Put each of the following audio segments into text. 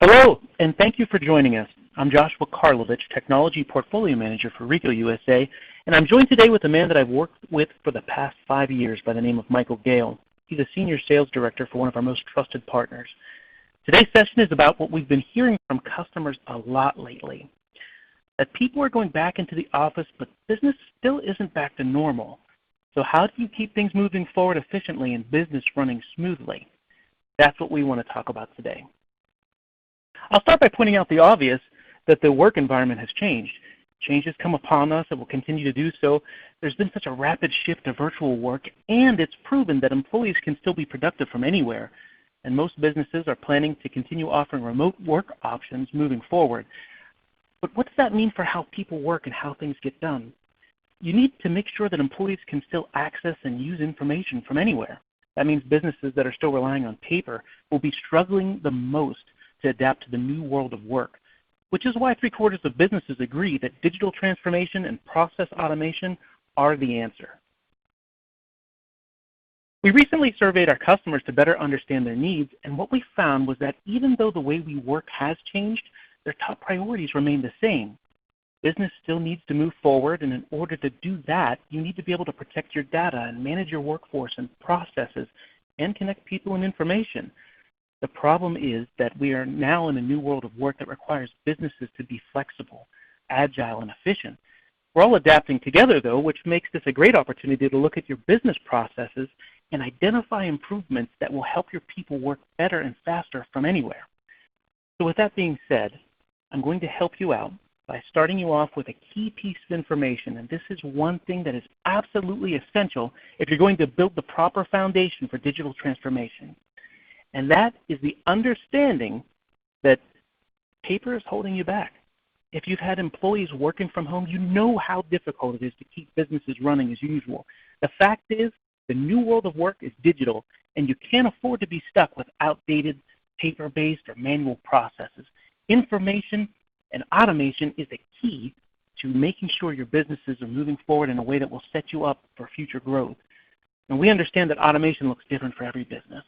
Hello, and thank you for joining us. I'm Joshua Karlovich, Technology Portfolio Manager for Rico USA, and I'm joined today with a man that I've worked with for the past 5 years by the name of Michael Gale. He's a Senior Sales Director for one of our most trusted partners. Today's session is about what we've been hearing from customers a lot lately, that people are going back into the office, but business still isn't back to normal. So how do you keep things moving forward efficiently and business running smoothly? That's what we want to talk about today. I'll start by pointing out the obvious, that the work environment has changed. Change has come upon us and will continue to do so. There's been such a rapid shift to virtual work, and it's proven that employees can still be productive from anywhere. And most businesses are planning to continue offering remote work options moving forward. But what does that mean for how people work and how things get done? You need to make sure that employees can still access and use information from anywhere. That means businesses that are still relying on paper will be struggling the most to adapt to the new world of work, which is why 3/4 of businesses agree that digital transformation and process automation are the answer. We recently surveyed our customers to better understand their needs, and what we found was that even though the way we work has changed, their top priorities remain the same. Business still needs to move forward, and in order to do that, you need to be able to protect your data and manage your workforce and processes and connect people and information. The problem is that we are now in a new world of work that requires businesses to be flexible, agile, and efficient. We're all adapting together, though, which makes this a great opportunity to look at your business processes and identify improvements that will help your people work better and faster from anywhere. So with that being said, I'm going to help you out by starting you off with a key piece of information, and this is one thing that is absolutely essential if you're going to build the proper foundation for digital transformation. And that is the understanding that paper is holding you back. If you've had employees working from home, you know how difficult it is to keep businesses running as usual. The fact is, the new world of work is digital, and you can't afford to be stuck with outdated, paper-based, or manual processes. Information and automation is the key to making sure your businesses are moving forward in a way that will set you up for future growth. And we understand that automation looks different for every business.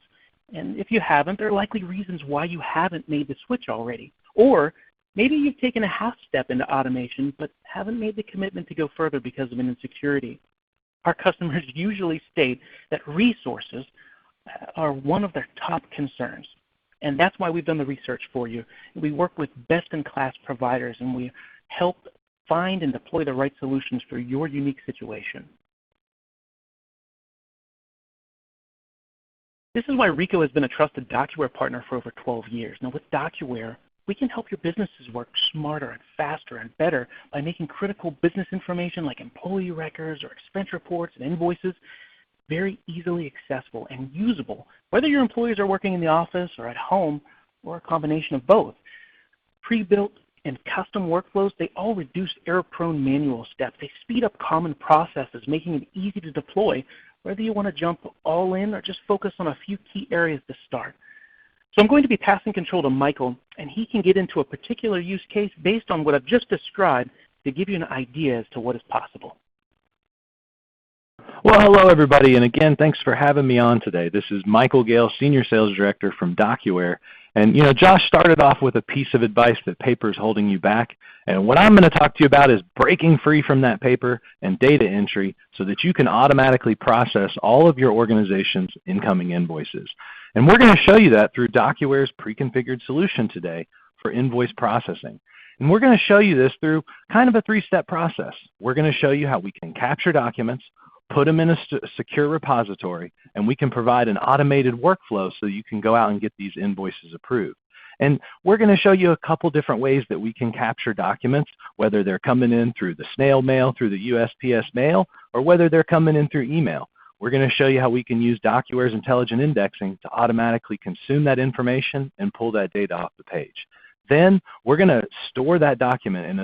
And if you haven't, there are likely reasons why you haven't made the switch already. Or maybe you've taken a half step into automation but haven't made the commitment to go further because of an insecurity. Our customers usually state that resources are one of their top concerns. And that's why we've done the research for you. We work with best-in-class providers, and we help find and deploy the right solutions for your unique situation. This is why Rico has been a trusted DocuWare partner for over 12 years. Now with DocuWare, we can help your businesses work smarter and faster and better by making critical business information like employee records or expense reports and invoices very easily accessible and usable, whether your employees are working in the office or at home or a combination of both. Pre-built and custom workflows, they all reduce error-prone manual steps. They speed up common processes, making it easy to deploy, whether you want to jump all in or just focus on a few key areas to start. So I'm going to be passing control to Michael, and he can get into a particular use case based on what I've just described to give you an idea as to what is possible. Well, hello everybody, and again, thanks for having me on today. This is Michael Gale, Senior Sales Director from DocuWare. And Josh started off with a piece of advice that paper is holding you back. And what I'm going to talk to you about is breaking free from that paper and data entry so that you can automatically process all of your organization's incoming invoices. And we're going to show you that through DocuWare's pre-configured solution today for invoice processing. And we're going to show you this through kind of a three-step process. We're going to show you how we can capture documents, put them in a secure repository, and we can provide an automated workflow so you can go out and get these invoices approved. And we're going to show you a couple different ways that we can capture documents, whether they're coming in through the snail mail, through the USPS mail, or whether they're coming in through email. We're going to show you how we can use DocuWare's intelligent indexing to automatically consume that information and pull that data off the page. Then we're going to store that document in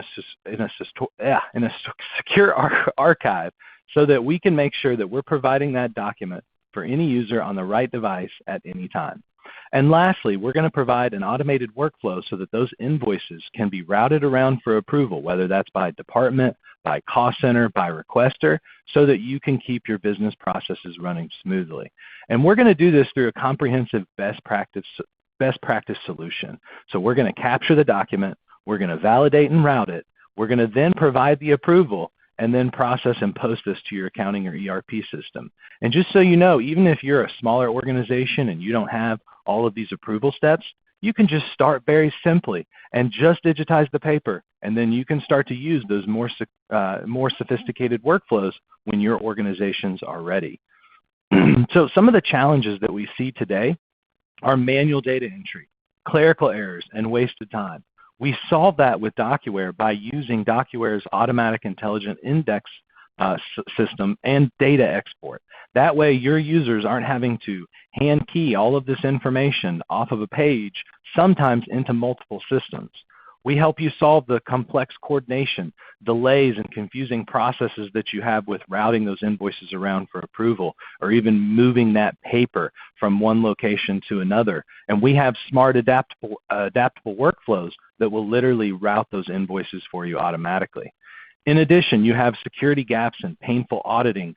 a secure archive so that we can make sure that we're providing that document for any user on the right device at any time. And lastly, we're going to provide an automated workflow so that those invoices can be routed around for approval, whether that's by department, by cost center, by requester, so that you can keep your business processes running smoothly. And we're going to do this through a comprehensive best practice best practice solution. So we're going to capture the document, we're going to validate and route it, we're going to then provide the approval, and then process and post this to your accounting or ERP system. And just so you know, even if you're a smaller organization and you don't have all of these approval steps, you can just start very simply and just digitize the paper, and then you can start to use those more sophisticated workflows when your organizations are ready. So some of the challenges that we see today are manual data entry, clerical errors, and wasted time. We solve that with DocuWare by using DocuWare's automatic intelligent index system and data export. That way your users aren't having to hand key all of this information off of a page, sometimes into multiple systems. We help you solve the complex coordination, delays, and confusing processes that you have with routing those invoices around for approval, or even moving that paper from one location to another. And we have smart adaptable workflows that will literally route those invoices for you automatically. In addition, you have security gaps and painful auditing,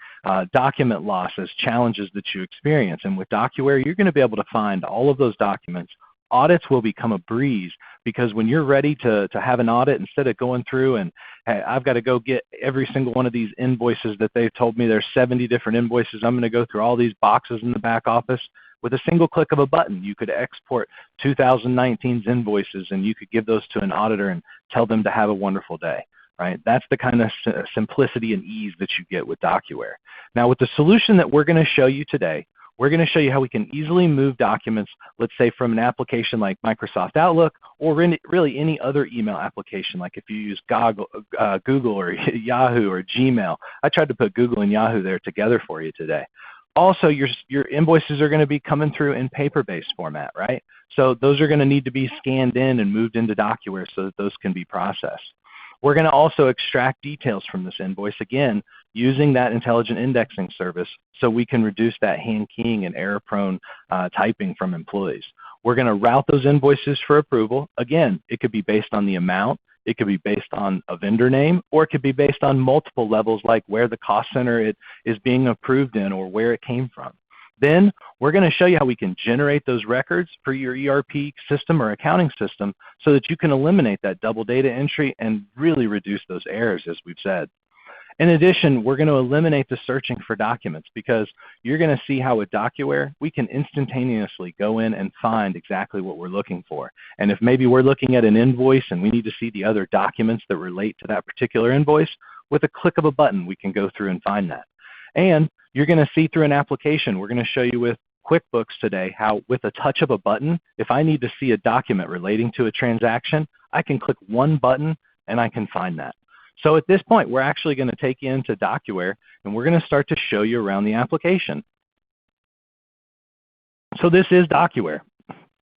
document loss as challenges that you experience. And with DocuWare, you're going to be able to find all of those documents. Audits will become a breeze, because when you're ready to have an audit, instead of going through and, hey, I've got to go get every single one of these invoices that they've told me there's 70 different invoices, I'm going to go through all these boxes in the back office. With a single click of a button, you could export 2019's invoices, and you could give those to an auditor and tell them to have a wonderful day. Right? That's the kind of simplicity and ease that you get with DocuWare. Now, with the solution that we're going to show you today, we're going to show you how we can easily move documents, let's say from an application like Microsoft Outlook, or really any other email application, like if you use Google or Yahoo or Gmail. I tried to put Google and Yahoo there together for you today. Also, your invoices are going to be coming through in paper-based format, right? So those are going to need to be scanned in and moved into DocuWare so that those can be processed. We're going to also extract details from this invoice, again, using that intelligent indexing service, so we can reduce that hand keying and error-prone typing from employees. We're going to route those invoices for approval. Again, it could be based on the amount, it could be based on a vendor name, or it could be based on multiple levels, like where the cost center it is being approved in or where it came from. Then we're going to show you how we can generate those records for your ERP system or accounting system so that you can eliminate that double data entry and really reduce those errors, as we've said. In addition, we're going to eliminate the searching for documents, because you're going to see how with DocuWare, we can instantaneously go in and find exactly what we're looking for. And if maybe we're looking at an invoice and we need to see the other documents that relate to that particular invoice, with a click of a button, we can go through and find that. And you're going to see through an application, we're going to show you with QuickBooks today how with a touch of a button, if I need to see a document relating to a transaction, I can click one button and I can find that. So at this point, we're actually going to take you into DocuWare, and we're going to start to show you around the application. So this is DocuWare.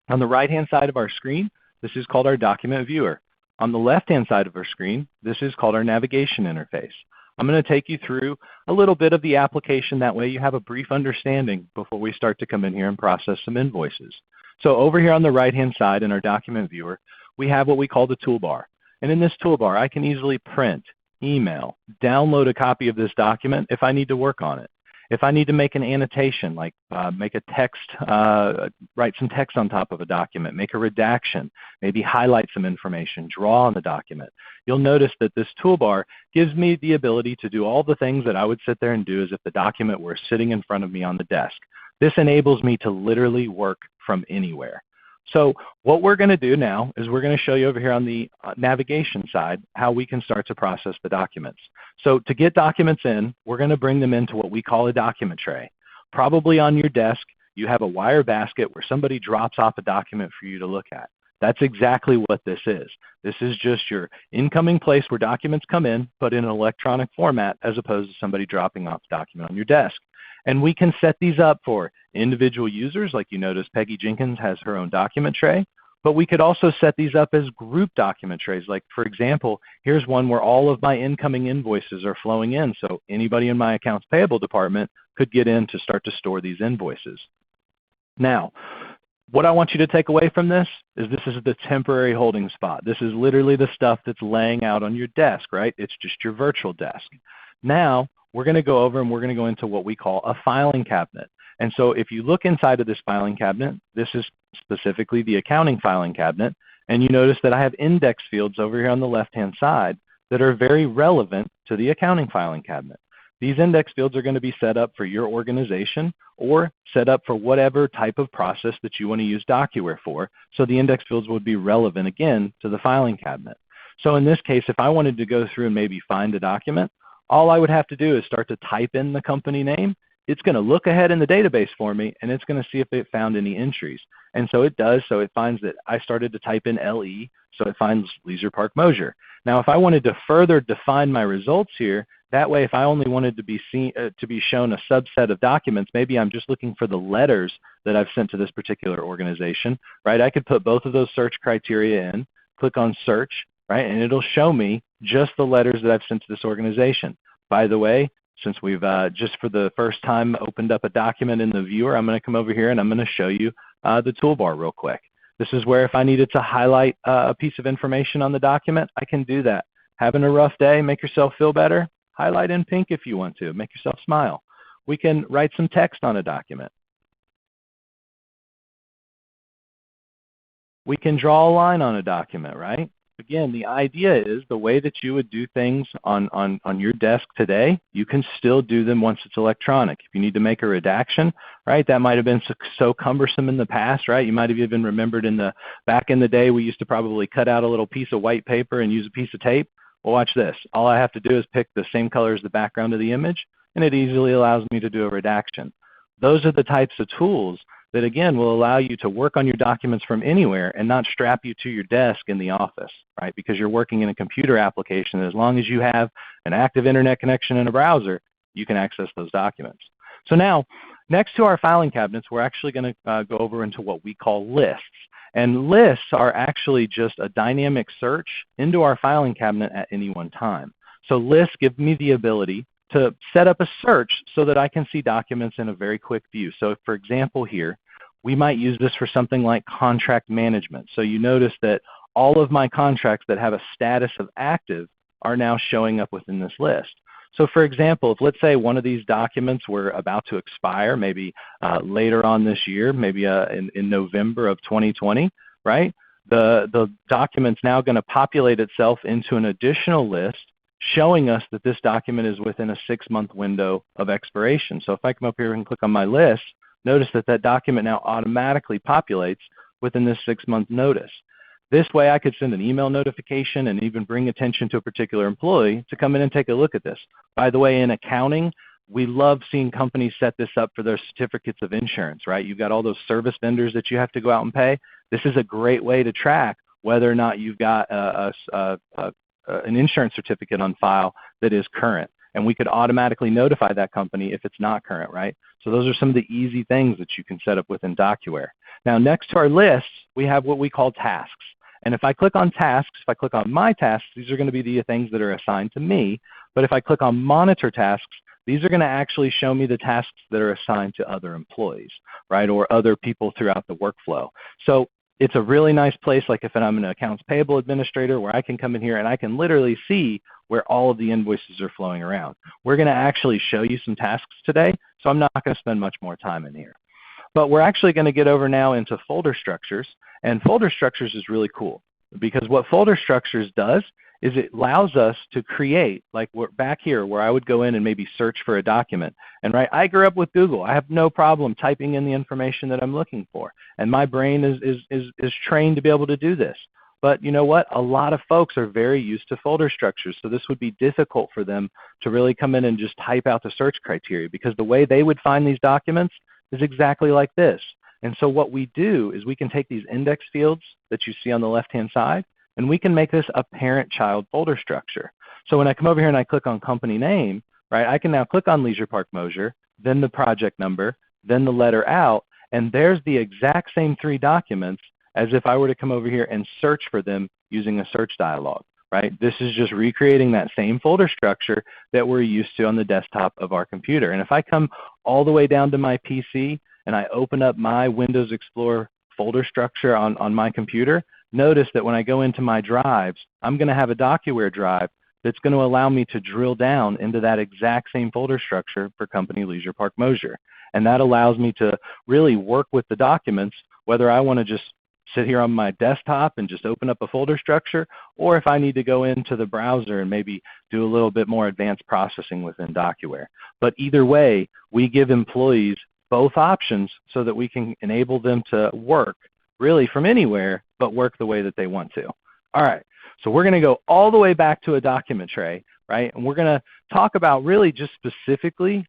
On the right-hand side of our screen, this is called our document viewer. On the left-hand side of our screen, this is called our navigation interface. I'm going to take you through a little bit of the application. That way you have a brief understanding before we start to come in here and process some invoices. So over here on the right-hand side in our document viewer, we have what we call the toolbar. And in this toolbar, I can easily print, email, download a copy of this document if I need to work on it. If I need to make an annotation, like make a text, write some text on top of a document, make a redaction, maybe highlight some information, draw on the document, you'll notice that this toolbar gives me the ability to do all the things that I would sit there and do as if the document were sitting in front of me on the desk. This enables me to literally work from anywhere. So what we're going to do now is we're going to show you over here on the navigation side how we can start to process the documents. So to get documents in, we're going to bring them into what we call a document tray. Probably on your desk, you have a wire basket where somebody drops off a document for you to look at. That's exactly what this is. This is just your incoming place where documents come in, but in an electronic format, as opposed to somebody dropping off a document on your desk. And we can set these up for individual users, like you notice Peggy Jenkins has her own document tray, but we could also set these up as group document trays. Like, for example, here's one where all of my incoming invoices are flowing in, so anybody in my accounts payable department could get in to start to store these invoices. Now, what I want you to take away from this is the temporary holding spot. This is literally the stuff that's laying out on your desk, right? It's just your virtual desk. Now, we're going to go over and we're going to go into what we call a filing cabinet. And so if you look inside of this filing cabinet, this is specifically the accounting filing cabinet, and you notice that I have index fields over here on the left-hand side that are very relevant to the accounting filing cabinet. These index fields are going to be set up for your organization or set up for whatever type of process that you want to use DocuWare for. So the index fields would be relevant, again, to the filing cabinet. So in this case, if I wanted to go through and maybe find a document, all I would have to do is start to type in the company name. It's going to look ahead in the database for me, and it's going to see if it found any entries. And so it does. So it finds that I started to type in LE, so it finds Leisure Park Mosier. Now, if I wanted to further define my results here, that way, if I only wanted to be shown a subset of documents, maybe I'm just looking for the letters that I've sent to this particular organization, right? I could put both of those search criteria in, click on search, right? And it'll show me just the letters that I've sent to this organization. By the way, since we've just for the first time opened up a document in the viewer, I'm going to come over here and I'm going to show you the toolbar real quick. This is where if I needed to highlight a piece of information on the document, I can do that. Having a rough day, make yourself feel better? Highlight in pink if you want to. Make yourself smile. We can write some text on a document. We can draw a line on a document, right? Again, the idea is the way that you would do things on your desk today, you can still do them once it's electronic. If you need to make a redaction, right, that might have been so cumbersome in the past, right? You might have even remembered back in the day, we used to probably cut out a little piece of white paper and use a piece of tape. Well, watch this. All I have to do is pick the same color as the background of the image, and it easily allows me to do a redaction. Those are the types of tools that, again, will allow you to work on your documents from anywhere and not strap you to your desk in the office, right? Because you're working in a computer application. As long as you have an active internet connection and a browser, you can access those documents. So now, next to our filing cabinets, we're actually going to go over into what we call lists. And lists are actually just a dynamic search into our filing cabinet at any one time. So lists give me the ability to set up a search so that I can see documents in a very quick view. So for example here, we might use this for something like contract management. So you notice that all of my contracts that have a status of active are now showing up within this list. So for example, if let's say one of these documents were about to expire, maybe later on this year, maybe in November of 2020, right? The document's now going to populate itself into an additional list showing us that this document is within a 6-month window of expiration. So if I come up here and click on my list, notice that that document now automatically populates within this 6-month notice. This way I could send an email notification and even bring attention to a particular employee to come in and take a look at this. By the way, in accounting, we love seeing companies set this up for their certificates of insurance, right? You've got all those service vendors that you have to go out and pay. This is a great way to track whether or not you've got an insurance certificate on file that is current. And we could automatically notify that company if it's not current, right? So those are some of the easy things that you can set up within DocuWare. Now, next to our lists, we have what we call tasks. And if I click on tasks, if I click on my tasks, these are going to be the things that are assigned to me. But if I click on monitor tasks, these are going to actually show me the tasks that are assigned to other employees, right, or other people throughout the workflow. So it's a really nice place, like if I'm an accounts payable administrator, where I can come in here and I can literally see where all of the invoices are flowing around. We're going to actually show you some tasks today, so I'm not going to spend much more time in here. But we're actually going to get over now into folder structures, and folder structures is really cool because what folder structures does is it allows us to create, like we're back here where I would go in and maybe search for a document. And right, I grew up with Google. I have no problem typing in the information that I'm looking for. And my brain is trained to be able to do this. But you know what? A lot of folks are very used to folder structures. So this would be difficult for them to really come in and just type out the search criteria because the way they would find these documents is exactly like this. And so what we do is we can take these index fields that you see on the left-hand side, and we can make this a parent-child folder structure. So when I come over here and I click on company name, right, I can now click on Leisure Park Mosier, then the project number, then the letter out, and there's the exact same 3 documents as if I were to come over here and search for them using a search dialog, right? This is just recreating that same folder structure that we're used to on the desktop of our computer. And if I come all the way down to my PC and I open up my Windows Explorer folder structure on my computer, notice that when I go into my drives, I'm going to have a DocuWare drive that's going to allow me to drill down into that exact same folder structure for company Leisure Park Mosier. And that allows me to really work with the documents, whether I want to just sit here on my desktop and just open up a folder structure, or if I need to go into the browser and maybe do a little bit more advanced processing within DocuWare. But either way, we give employees both options so that we can enable them to work really from anywhere, but work the way that they want to. All right, so we're going to go all the way back to a document tray, right? And we're going to talk about really just specifically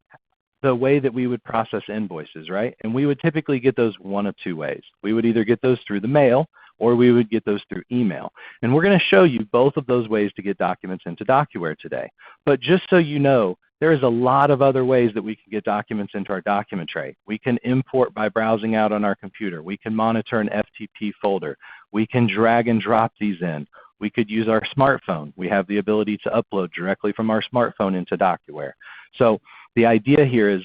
the way that we would process invoices, right? And we would typically get those one of two ways. We would either get those through the mail or we would get those through email. And we're going to show you both of those ways to get documents into DocuWare today. But just so you know, there is a lot of other ways that we can get documents into our document tray. We can import by browsing out on our computer. We can monitor an FTP folder. We can drag and drop these in. We could use our smartphone. We have the ability to upload directly from our smartphone into DocuWare. So the idea here is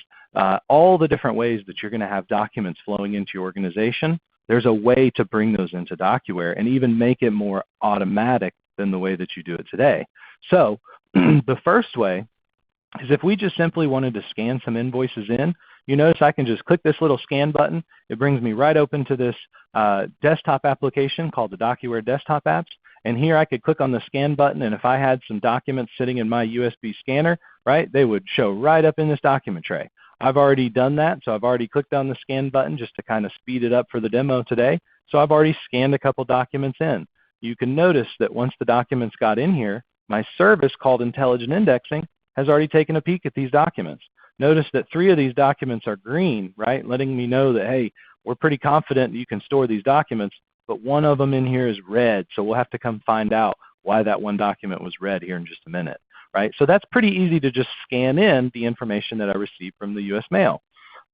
all the different ways that you're going to have documents flowing into your organization, there's a way to bring those into DocuWare and even make it more automatic than the way that you do it today. So the first way is if we just simply wanted to scan some invoices in, you notice I can just click this little scan button. It brings me right open to this desktop application called the DocuWare Desktop Apps. And here I could click on the scan button, and if I had some documents sitting in my USB scanner, right, they would show right up in this document tray. I've already done that, so I've already clicked on the scan button just to kind of speed it up for the demo today. So I've already scanned a couple documents in. You can notice that once the documents got in here, my service called Intelligent Indexing has already taken a peek at these documents. Notice that 3 of these documents are green, right, letting me know that, hey, we're pretty confident that you can store these documents, but one of them in here is red, so we'll have to come find out why that one document was red here in just a minute, right? So that's pretty easy to just scan in the information that I received from the U.S. mail.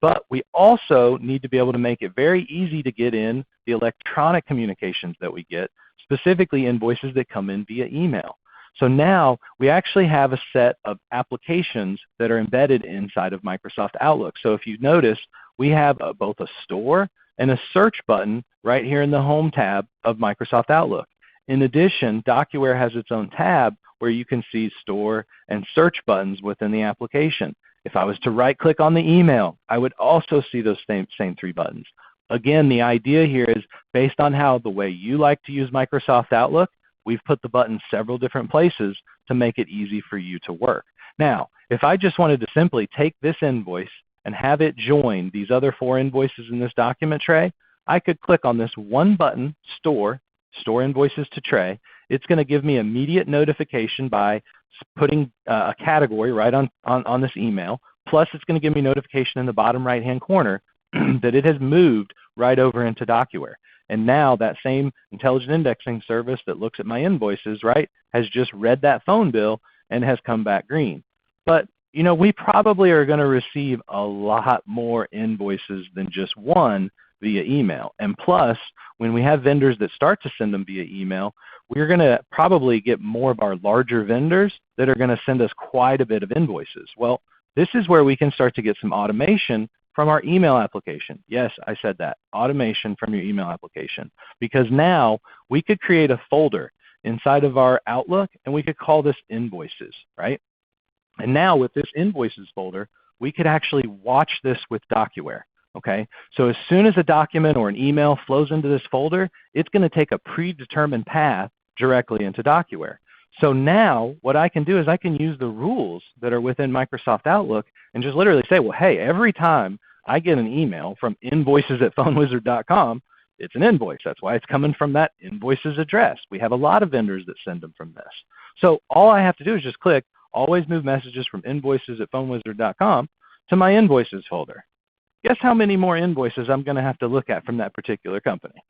But we also need to be able to make it very easy to get in the electronic communications that we get, specifically invoices that come in via email. So now we actually have a set of applications that are embedded inside of Microsoft Outlook. So if you notice, we have both a store and a search button right here in the Home tab of Microsoft Outlook. In addition, DocuWare has its own tab where you can see store and search buttons within the application. If I was to right-click on the email, I would also see those same 3 buttons. Again, the idea here is based on how the way you like to use Microsoft Outlook, we've put the button several different places to make it easy for you to work. Now, if I just wanted to simply take this invoice and have it join these other 4 invoices in this document tray, I could click on this one button, Store Invoices to Tray. It's going to give me immediate notification by putting a category right on this email. Plus, it's going to give me notification in the bottom right-hand corner that it has moved right over into DocuWare. And now that same intelligent indexing service that looks at my invoices, right, has just read that phone bill and has come back green. But, you know, we probably are going to receive a lot more invoices than just one via email. And plus, when we have vendors that start to send them via email, we're going to probably get more of our larger vendors that are going to send us quite a bit of invoices. Well, this is where we can start to get some automation from our email application. Yes, I said that, automation from your email application. Because now we could create a folder inside of our Outlook and we could call this invoices, right? And now with this invoices folder, we could actually watch this with DocuWare. Okay, so as soon as a document or an email flows into this folder, it's going to take a predetermined path directly into DocuWare. So now what I can do is I can use the rules that are within Microsoft Outlook and just literally say, well, hey, every time I get an email from invoices@phonewizard.com, it's an invoice. That's why it's coming from that invoices address. We have a lot of vendors that send them from this. So all I have to do is just click always move messages from invoices@phonewizard.com to my invoices folder. Guess how many more invoices I'm going to have to look at from that particular company?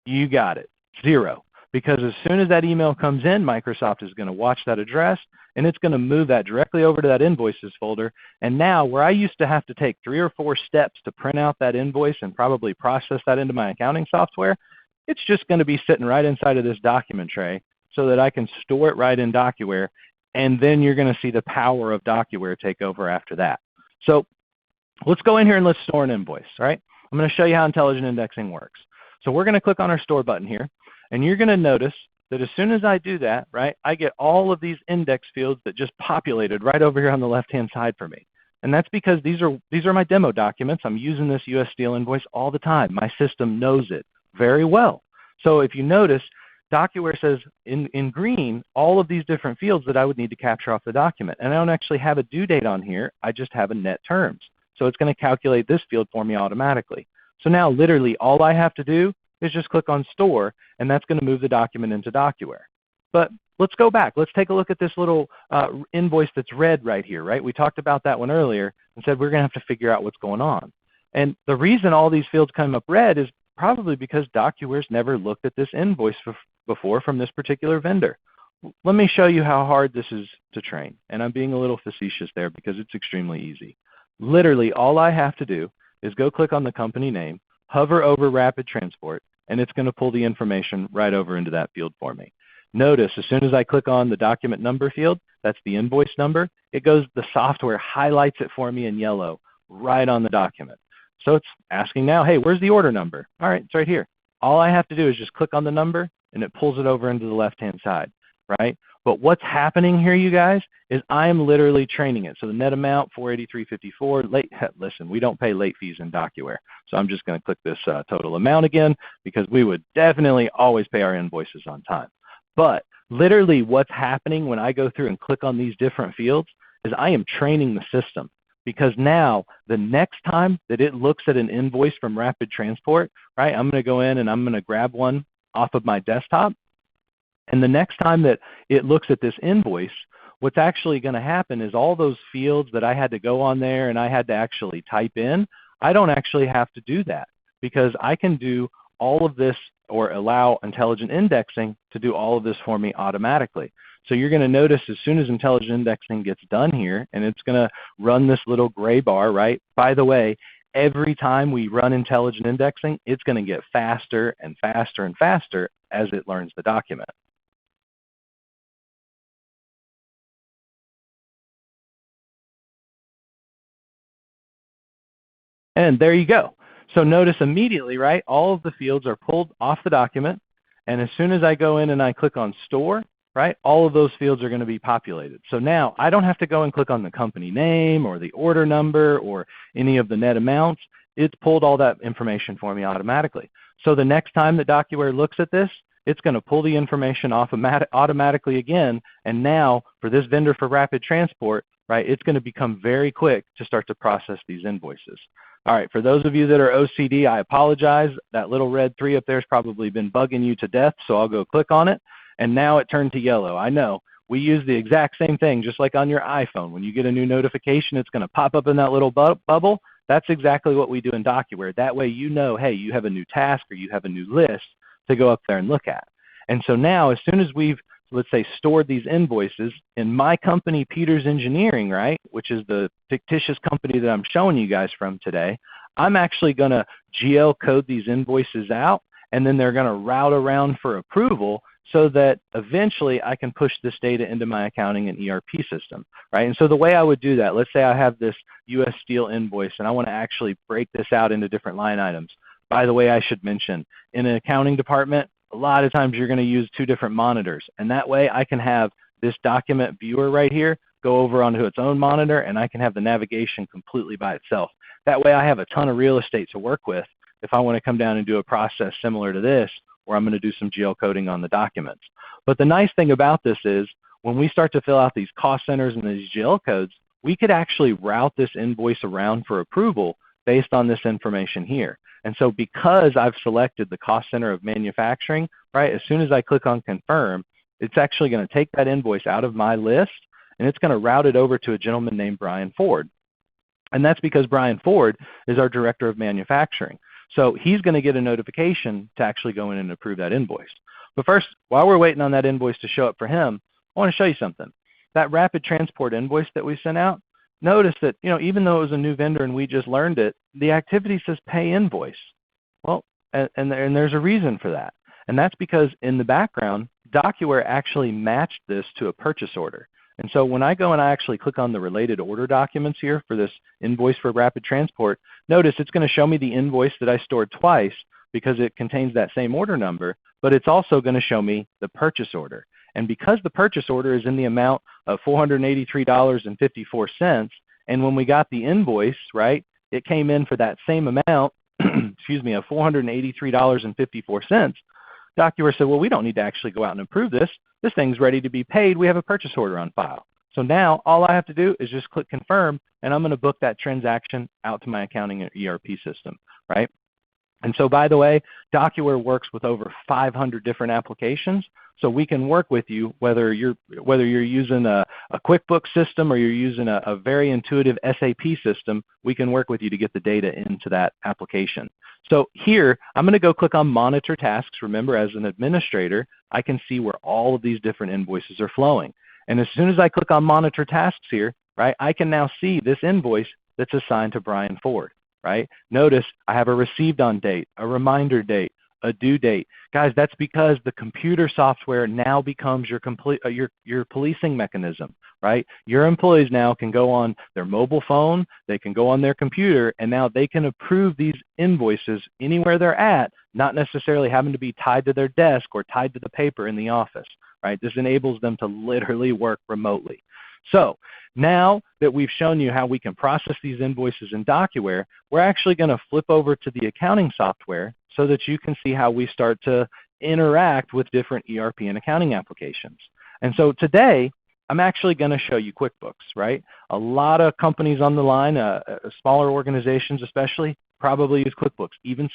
You got it, 0. Because as soon as that email comes in, Microsoft is going to watch that address, and it's going to move that directly over to that invoices folder. And now where I used to have to take 3 or 4 steps to print out that invoice and probably process that into my accounting software, it's just going to be sitting right inside of this document tray so that I can store it right in DocuWare, and then you're going to see the power of DocuWare take over after that. So let's go in here and let's store an invoice, all right? I'm going to show you how intelligent indexing works. So we're going to click on our store button here, and you're going to notice that as soon as I do that, right, I get all of these index fields that just populated right over here on the left-hand side for me. And that's because these are my demo documents. I'm using this US Steel invoice all the time. My system knows it very well. So if you notice, DocuWare says in green all of these different fields that I would need to capture off the document. And I don't actually have a due date on here. I just have a net terms. So it's going to calculate this field for me automatically. So now literally all I have to do is just click on Store, and that's going to move the document into DocuWare. But let's go back. Let's take a look at this little invoice that's red right here, right? We talked about that one earlier and said we're going to have to figure out what's going on. And the reason all these fields come up red is probably because DocuWare's never looked at this invoice before from this particular vendor. Let me show you how hard this is to train. And I'm being a little facetious there because it's extremely easy. Literally, all I have to do is go click on the company name, hover over Rapid Transport, and it's going to pull the information right over into that field for me. Notice as soon as I click on the document number field, that's the invoice number, the software highlights it for me in yellow right on the document. So it's asking now, hey, where's the order number? All right, it's right here. All I have to do is just click on the number and it pulls it over into the left-hand side, right? But what's happening here, you guys, is I'm literally training it. So the net amount, $483.54. Listen, we don't pay late fees in DocuWare. So I'm just going to click this total amount again because we would definitely always pay our invoices on time. But literally what's happening when I go through and click on these different fields is I am training the system, because now the next time that it looks at an invoice from Rapid Transport, right, I'm going to go in and I'm going to grab one off of my desktop. And the next time that it looks at this invoice, what's actually going to happen is all those fields that I had to go on there and I had to actually type in, I don't actually have to do that because I can do all of this or allow intelligent indexing to do all of this for me automatically. So you're going to notice as soon as intelligent indexing gets done here, and it's going to run this little gray bar, right? By the way, every time we run intelligent indexing, it's going to get faster and faster and faster as it learns the document. And there you go. So notice immediately, right, all of the fields are pulled off the document. And as soon as I go in and I click on Store, right, all of those fields are going to be populated. So now I don't have to go and click on the company name or the order number or any of the net amounts. It's pulled all that information for me automatically. So the next time that DocuWare looks at this, it's going to pull the information off automatically again. And now for this vendor for Rapid Transport, right, it's going to become very quick to start to process these invoices. All right, for those of you that are OCD, I apologize. That little red 3 up there has probably been bugging you to death, so I'll go click on it. And now it turned to yellow. I know. We use the exact same thing, just like on your iPhone. When you get a new notification, it's going to pop up in that little bubble. That's exactly what we do in DocuWare. That way you know, hey, you have a new task or you have a new list to go up there and look at. And so now as soon as we've, let's say, stored these invoices in my company, Peters Engineering, right, which is the fictitious company that I'm showing you guys from today, I'm actually going to GL code these invoices out, and then they're going to route around for approval so that eventually I can push this data into my accounting and ERP system, right? And so the way I would do that, let's say I have this US Steel invoice and I want to actually break this out into different line items. By the way, I should mention, in an accounting department, a lot of times you're going to use 2 different monitors. And that way I can have this document viewer right here go over onto its own monitor, and I can have the navigation completely by itself. That way I have a ton of real estate to work with if I want to come down and do a process similar to this, where I'm going to do some geocoding on the documents. But the nice thing about this is when we start to fill out these cost centers and these GL codes, we could actually route this invoice around for approval based on this information here. And so because I've selected the cost center of manufacturing, right, as soon as I click on confirm, it's actually going to take that invoice out of my list and it's going to route it over to a gentleman named Brian Ford. And that's because Brian Ford is our director of manufacturing. So he's going to get a notification to actually go in and approve that invoice. But first, while we're waiting on that invoice to show up for him, I want to show you something. That Rapid Transport invoice that we sent out, notice that, even though it was a new vendor and we just learned it, the activity says pay invoice. Well, and there's a reason for that. And that's because in the background, DocuWare actually matched this to a purchase order. And so when I go and I actually click on the related order documents here for this invoice for Rapid Transport, notice it's going to show me the invoice that I stored twice because it contains that same order number, but it's also going to show me the purchase order. And because the purchase order is in the amount of $483.54, And when we got the invoice, right, it came in for that same amount, excuse me, of $483.54. DocuWare said, well, we don't need to actually go out and approve this. This thing's ready to be paid. We have a purchase order on file. So now all I have to do is just click confirm, and I'm going to book that transaction out to my accounting ERP system, right? And so, by the way, DocuWare works with over 500 different applications, so we can work with you whether you're using a QuickBooks system or you're using a very intuitive SAP system. We can work with you to get the data into that application. So here, I'm going to go click on Monitor Tasks. Remember, as an administrator, I can see where all of these different invoices are flowing. And as soon as I click on Monitor Tasks here, right, I can now see this invoice that's assigned to Brian Ford. Right? Notice I have a received on date, a reminder date, a due date. Guys, that's because the computer software now becomes your policing mechanism, right? Your employees now can go on their mobile phone, they can go on their computer, and now they can approve these invoices anywhere they're at, not necessarily having to be tied to their desk or tied to the paper in the office, right? This enables them to literally work remotely. So now that we've shown you how we can process these invoices in DocuWare, we're actually going to flip over to the accounting software so that you can see how we start to interact with different ERP and accounting applications. And so today, I'm actually going to show you QuickBooks, right? A lot of companies on the line, smaller organizations especially, probably use QuickBooks. Even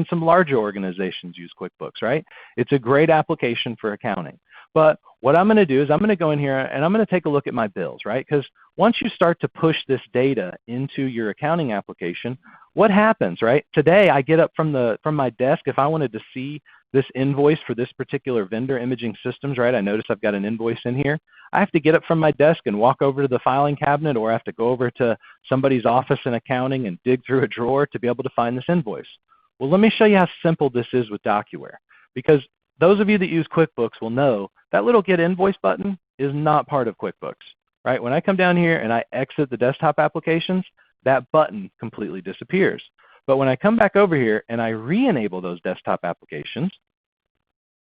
some larger organizations use QuickBooks, right? It's a great application for accounting. But what I'm going to do is I'm going to go in here and I'm going to take a look at my bills, right? Because once you start to push this data into your accounting application, what happens, right? Today I get up from my desk. If I wanted to see this invoice for this particular vendor, Imaging Systems, right? I notice I've got an invoice in here. I have to get up from my desk and walk over to the filing cabinet, or I have to go over to somebody's office in accounting and dig through a drawer to be able to find this invoice. Well, let me show you how simple this is with DocuWare, because those of you that use QuickBooks will know that little Get Invoice button is not part of QuickBooks, right? When I come down here and I exit the desktop applications, that button completely disappears. But when I come back over here and I re-enable those desktop applications,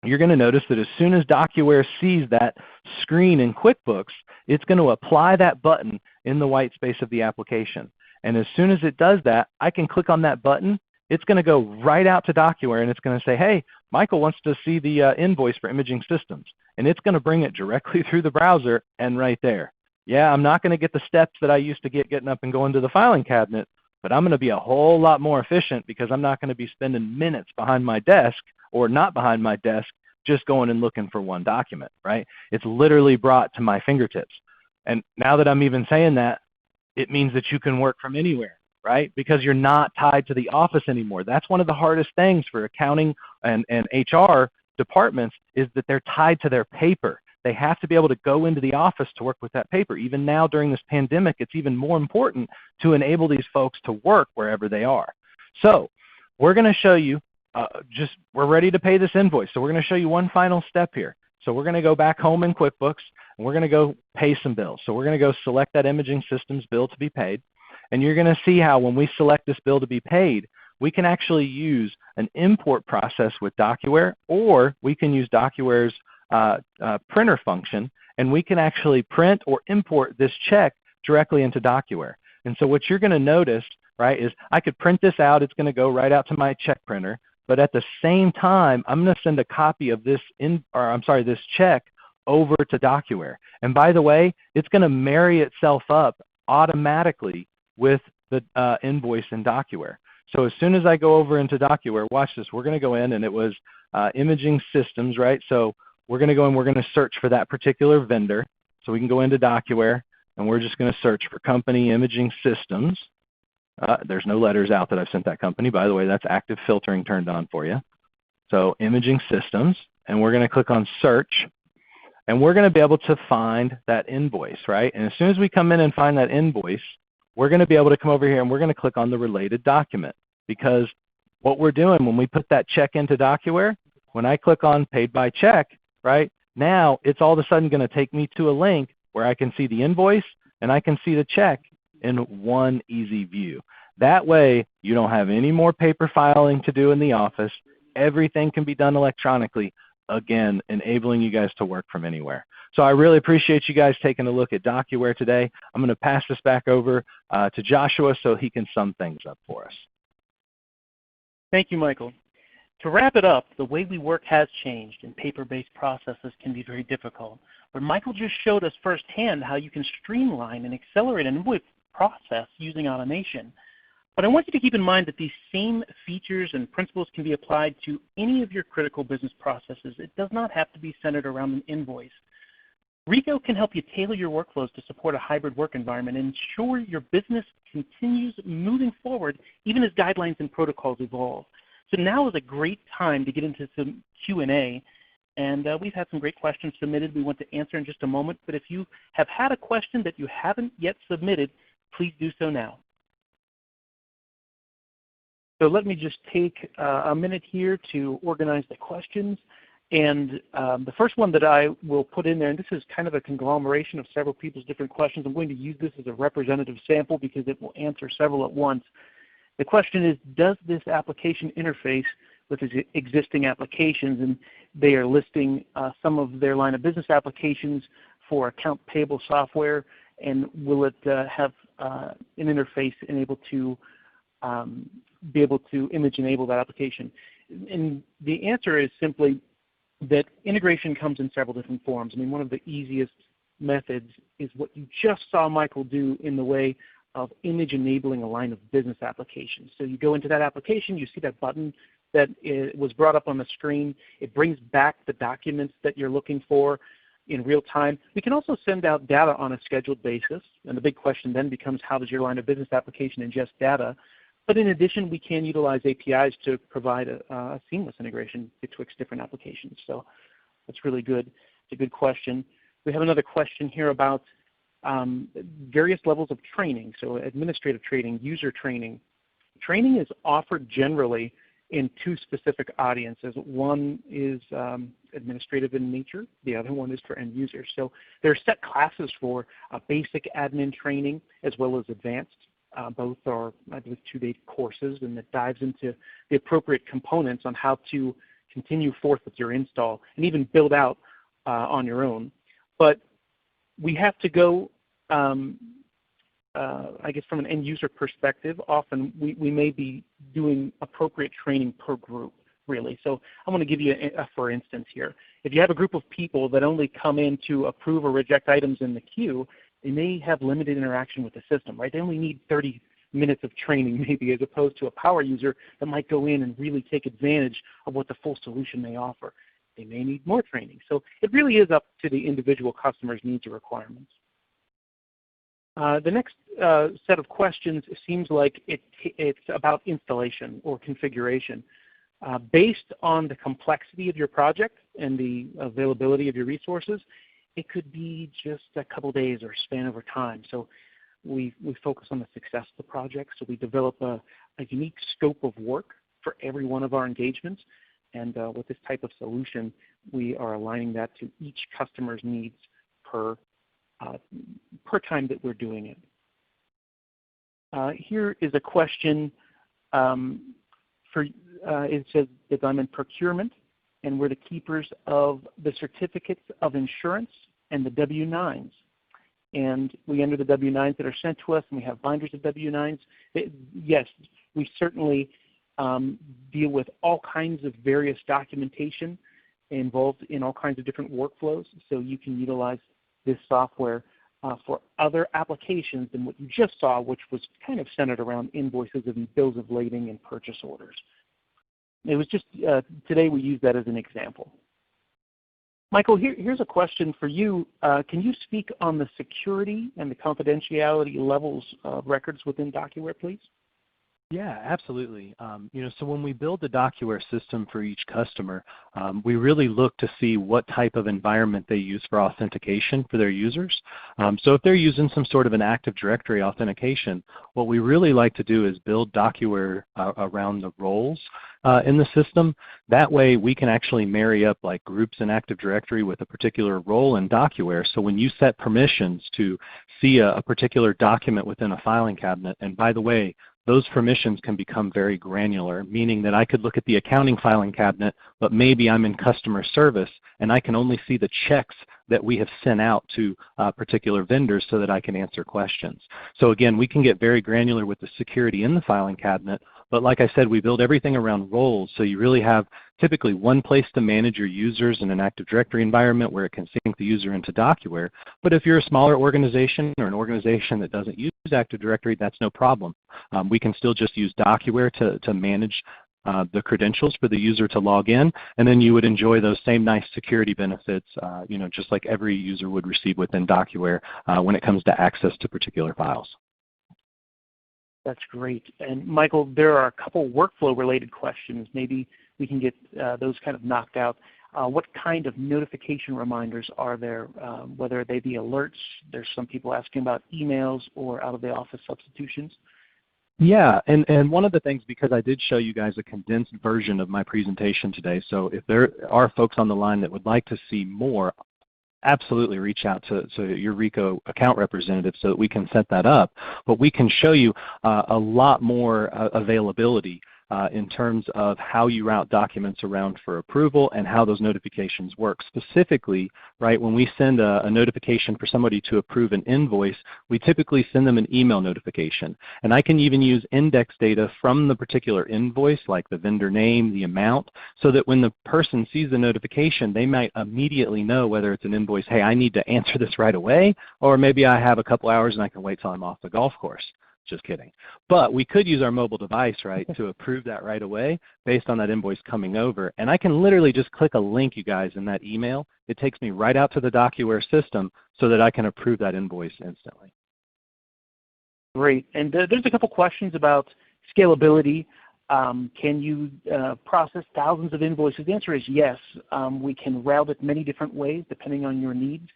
you're going to notice that as soon as DocuWare sees that screen in QuickBooks, it's going to apply that button in the white space of the application. And as soon as it does that, I can click on that button. It's going to go right out to DocuWare, and it's going to say, hey, Michael wants to see the invoice for Imaging Systems. And it's going to bring it directly through the browser and right there. Yeah, I'm not going to get the steps that I used to get getting up and going to the filing cabinet, but I'm going to be a whole lot more efficient because I'm not going to be spending minutes behind my desk or not behind my desk just going and looking for one document, right? It's literally brought to my fingertips. And now that I'm even saying that, it means that you can work from anywhere, right? Because you're not tied to the office anymore. That's one of the hardest things for accounting and HR departments is that they're tied to their paper. They have to be able to go into the office to work with that paper. Even now during this pandemic, it's even more important to enable these folks to work wherever they are. So we're going to show you, we're ready to pay this invoice. So we're going to show you one final step here. So we're going to go back home in QuickBooks, and we're going to go pay some bills. So we're going to go select that Imaging Systems bill to be paid. And you're going to see how when we select this bill to be paid, we can actually use an import process with DocuWare, or we can use DocuWare's printer function, and we can actually print or import this check directly into DocuWare. And so what you're going to notice, right, is I could print this out. It's going to go right out to my check printer. But at the same time, I'm going to send a copy of this this check over to DocuWare. And by the way, it's going to marry itself up automatically with the invoice in DocuWare. So as soon as I go over into DocuWare, watch this. We're going to go in, and it was Imaging Systems, right? So we're going to go and we're going to search for that particular vendor. So we can go into DocuWare, and we're just going to search for Company Imaging Systems. There's no letters out that I've sent that company. By the way, that's active filtering turned on for you. So Imaging Systems, and we're going to click on Search, and we're going to be able to find that invoice, right? And as soon as we come in and find that invoice, we're going to be able to come over here and we're going to click on the related document, because what we're doing when we put that check into DocuWare, when I click on Paid by Check, right, now it's all of a sudden going to take me to a link where I can see the invoice and I can see the check in one easy view. That way, you don't have any more paper filing to do in the office. Everything can be done electronically. again, enabling you guys to work from anywhere. So I really appreciate you guys taking a look at DocuWare today. I'm going to pass this back over to Joshua so he can sum things up for us. Thank you, Michael. To wrap it up, the way we work has changed, and paper-based processes can be very difficult. But Michael just showed us firsthand how you can streamline and accelerate an invoice process using automation. But I want you to keep in mind that these same features and principles can be applied to any of your critical business processes. It does not have to be centered around an invoice. Rico can help you tailor your workflows to support a hybrid work environment and ensure your business continues moving forward even as guidelines and protocols evolve. So now is a great time to get into some Q&A, and we've had some great questions submitted we want to answer in just a moment, but if you have had a question that you haven't yet submitted, please do so now. So let me just take a minute here to organize the questions. And the first one that I will put in there, and this is kind of a conglomeration of several people's different questions. I'm going to use this as a representative sample because it will answer several at once. The question is, does this application interface with existing applications? And they are listing some of their line of business applications for account payable software, and will it have an interface and be able to image enable that application? And the answer is simply that integration comes in several different forms. I mean, one of the easiest methods is what you just saw Michael do in the way of image enabling a line of business applications. So you go into that application, you see that button that was brought up on the screen. It brings back the documents that you're looking for in real time. We can also send out data on a scheduled basis, and the big question then becomes, how does your line of business application ingest data? But in addition, we can utilize APIs to provide a seamless integration betwixt different applications. So that's really good. It's a good question. We have another question here about various levels of training, so administrative training, user training. Training is offered generally in two specific audiences. One is administrative in nature, the other one is for end users. So there are set classes for basic admin training as well as advanced. Both are, I believe, 2-day courses, and it dives into the appropriate components on how to continue forth with your install and even build out on your own. But we have to go, I guess from an end user perspective, often we may be doing appropriate training per group, really. So I want to give you a for instance here. If you have a group of people that only come in to approve or reject items in the queue, they may have limited interaction with the system, right? They only need 30 minutes of training maybe, as opposed to a power user that might go in and really take advantage of what the full solution may offer. They may need more training. So it really is up to the individual customer's needs or requirements. The next set of questions seems like it's about installation or configuration. Based on the complexity of your project and the availability of your resources, it could be just a couple days or span over time. So we focus on the success of the project. So we develop a unique scope of work for every one of our engagements. And with this type of solution, we are aligning that to each customer's needs per time that we're doing it. Here is a question. It says that I'm in procurement, and we're the keepers of the certificates of insurance and the W-9s. And we enter the W-9s that are sent to us, and we have binders of W-9s. Yes, we certainly deal with all kinds of various documentation involved in all kinds of different workflows, so you can utilize this software for other applications than what you just saw, which was kind of centered around invoices and bills of lading and purchase orders. It was just, today we use that as an example. Michael, here's a question for you. Can you speak on the security and the confidentiality levels of records within DocuWare, please? Yeah, absolutely. So when we build the DocuWare system for each customer, we really look to see what type of environment they use for authentication for their users. So if they're using some sort of an Active Directory authentication, what we really like to do is build DocuWare around the roles in the system. That way we can actually marry up like groups in Active Directory with a particular role in DocuWare. So when you set permissions to see a particular document within a filing cabinet, and by the way, those permissions can become very granular, meaning that I could look at the accounting filing cabinet, but maybe I'm in customer service and I can only see the checks that we have sent out to particular vendors so that I can answer questions. So again, we can get very granular with the security in the filing cabinet, but like I said, we build everything around roles, so you really have typically one place to manage your users in an Active Directory environment where it can sync the user into Docuware. But if you're a smaller organization or an organization that doesn't use Active Directory, that's no problem. We can still just use Docuware to manage the credentials for the user to log in, and then you would enjoy those same nice security benefits, just like every user would receive within Docuware when it comes to access to particular files. That's great. And Michael, there are a couple workflow-related questions. Maybe we can get those kind of knocked out. What kind of notification reminders are there, whether they be alerts? There's some people asking about emails or out-of-the-office substitutions. Yeah, and one of the things, because I did show you guys a condensed version of my presentation today, so if there are folks on the line that would like to see more, absolutely reach out to your Rico account representative so that we can set that up. But we can show you a lot more availability in terms of how you route documents around for approval and how those notifications work. Specifically, right, when we send a notification for somebody to approve an invoice, we typically send them an email notification. And I can even use index data from the particular invoice, like the vendor name, the amount, so that when the person sees the notification, they might immediately know whether it's an invoice, hey, I need to answer this right away, or maybe I have a couple hours and I can wait till I'm off the golf course. Just kidding. But we could use our mobile device, right, to approve that right away based on that invoice coming over. And I can literally just click a link, you guys, in that email. It takes me right out to the Docuware system so that I can approve that invoice instantly. Great. And there's a couple questions about scalability. Can you process thousands of invoices? The answer is yes. We can route it many different ways depending on your needs.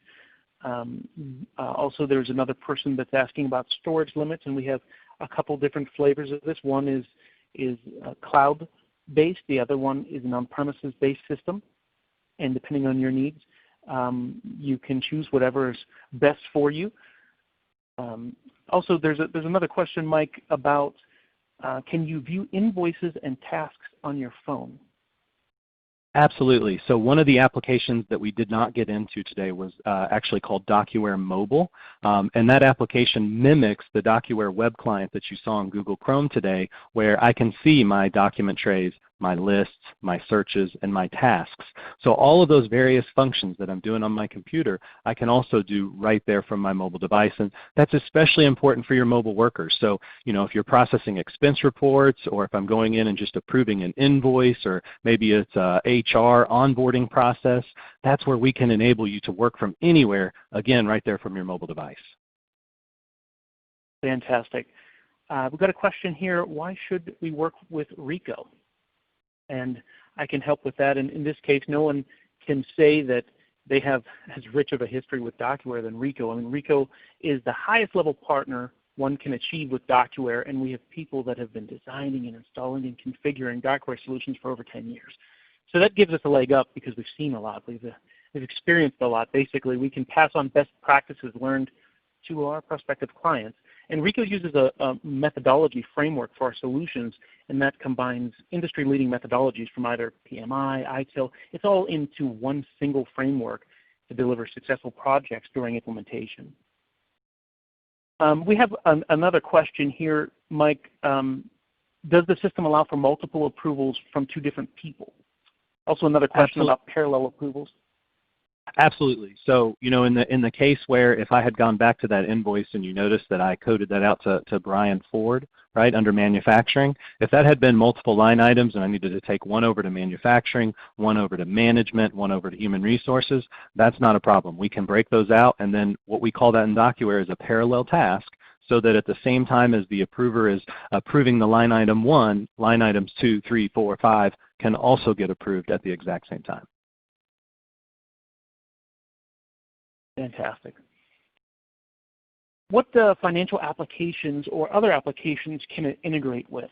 Also, there's another person that's asking about storage limits, and we have a couple different flavors of this. One is cloud-based. The other one is an on-premises-based system. And depending on your needs, you can choose whatever is best for you. Also, there's another question, Mike, about can you view invoices and tasks on your phone? Absolutely. So one of the applications that we did not get into today was actually called Docuware Mobile. And that application mimics the Docuware web client that you saw on Google Chrome today, where I can see my document trays, my lists, my searches, and my tasks. So all of those various functions that I'm doing on my computer, I can also do right there from my mobile device. And that's especially important for your mobile workers. So, if you're processing expense reports, or if I'm going in and just approving an invoice, or maybe it's a HR onboarding process, that's where we can enable you to work from anywhere, again, right there from your mobile device. Fantastic. We've got a question here. Why should we work with Rico? And I can help with that. And in this case, no one can say that they have as rich of a history with Docuware than Rico. I mean, Rico is the highest level partner one can achieve with Docuware, and we have people that have been designing and installing and configuring Docuware solutions for over 10 years. So that gives us a leg up because we've seen a lot. We've experienced a lot. Basically, we can pass on best practices learned to our prospective clients. And Rico uses a methodology framework for our solutions, and that combines industry-leading methodologies from either PMI, ITIL. It's all into one single framework to deliver successful projects during implementation. We have another question here, Mike. Does the system allow for multiple approvals from two different people? Also another question about parallel approvals. Absolutely. So, in the case where if I had gone back to that invoice and you noticed that I coded that out to Brian Ford, right, under manufacturing, if that had been multiple line items and I needed to take one over to manufacturing, one over to management, one over to human resources, that's not a problem. We can break those out, and then what we call that in Docuware is a parallel task, so that at the same time as the approver is approving the line item 1, line items 2, 3, 4, 5 can also get approved at the exact same time. Fantastic. What financial applications or other applications can it integrate with?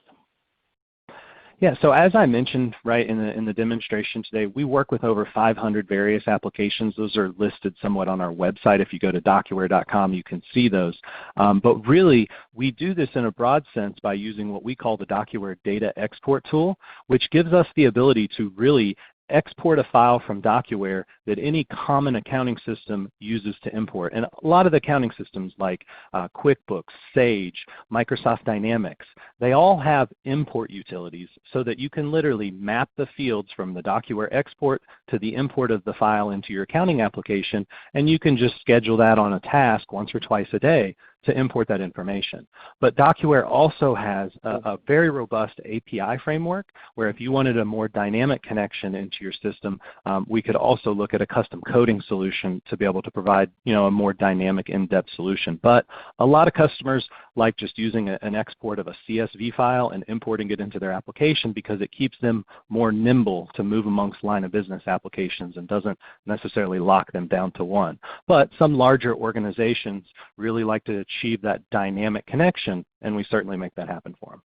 Yeah, so as I mentioned right in the demonstration today, we work with over 500 various applications. Those are listed somewhat on our website. If you go to docuware.com, you can see those. But really, we do this in a broad sense by using what we call the DocuWare Data Export Tool, which gives us the ability to really export a file from DocuWare that any common accounting system uses to import. And a lot of the accounting systems like QuickBooks, Sage, Microsoft Dynamics, they all have import utilities so that you can literally map the fields from the DocuWare export to the import of the file into your accounting application, and you can just schedule that on a task once or twice a day to import that information. But DocuWare also has a very robust API framework where if you wanted a more dynamic connection into your system, we could also look at a custom coding solution to be able to provide a more dynamic, in-depth solution. But a lot of customers like just using an export of a CSV file and importing it into their application because it keeps them more nimble to move amongst line of business applications and doesn't necessarily lock them down to one. But some larger organizations really like to achieve that dynamic connection, and we certainly make that happen for them.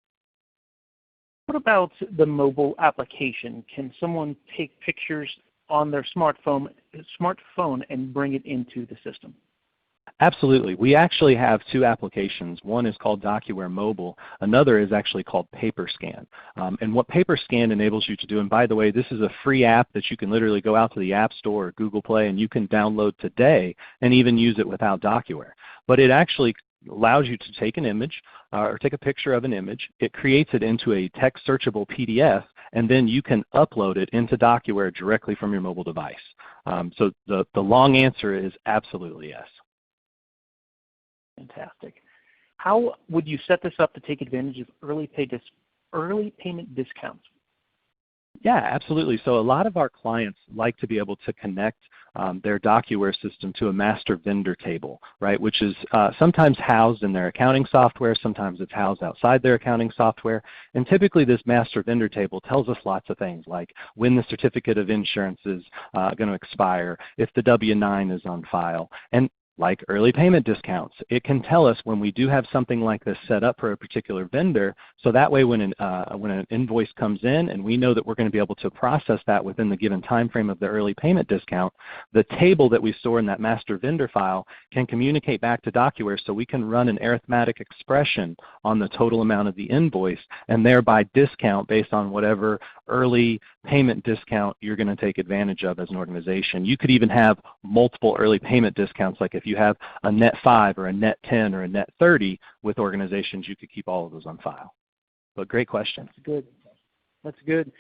What about the mobile application? Can someone take pictures on their smartphone and bring it into the system? Absolutely. We actually have two applications. One is called DocuWare Mobile. Another is actually called PaperScan. And what PaperScan enables you to do, and by the way, this is a free app that you can literally go out to the App Store or Google Play and you can download today and even use it without DocuWare. But it actually allows you to take an image or take a picture of an image. It creates it into a text searchable PDF, and then you can upload it into DocuWare directly from your mobile device. So the long answer is absolutely yes. Fantastic. How would you set this up to take advantage of early payment discounts? Yeah, absolutely. So a lot of our clients like to be able to connect their DocuWare system to a master vendor table, right, which is sometimes housed in their accounting software, sometimes it's housed outside their accounting software, and typically this master vendor table tells us lots of things like when the certificate of insurance is going to expire, if the W-9 is on file, and like early payment discounts. It can tell us when we do have something like this set up for a particular vendor, so that way when an invoice comes in and we know that we're going to be able to process that within the given time frame of the early payment discount, the table that we store in that master vendor file can communicate back to DocuWare so we can run an arithmetic expression on the total amount of the invoice and thereby discount based on whatever early payment discount you're going to take advantage of as an organization. You could even have multiple early payment discounts, like if you have a net 5 or a net 10 or a net 30 with organizations, you could keep all of those on file. But great question. That's good. That's good.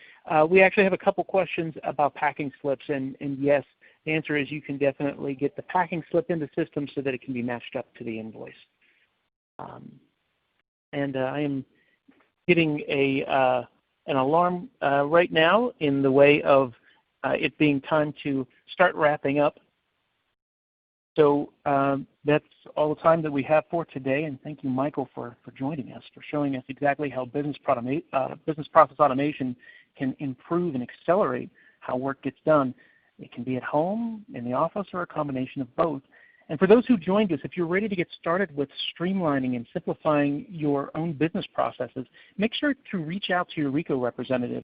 We actually have a couple questions about packing slips, and yes, the answer is you can definitely get the packing slip in the system so that it can be matched up to the invoice. And I am getting an alarm right now in the way of it being time to start wrapping up. So that's all the time that we have for today, and thank you, Michael, for joining us, for showing us exactly how business process automation can improve and accelerate how work gets done. It can be at home, in the office, or a combination of both. And for those who joined us, if you're ready to get started with streamlining and simplifying your own business processes, make sure to reach out to your RICO representative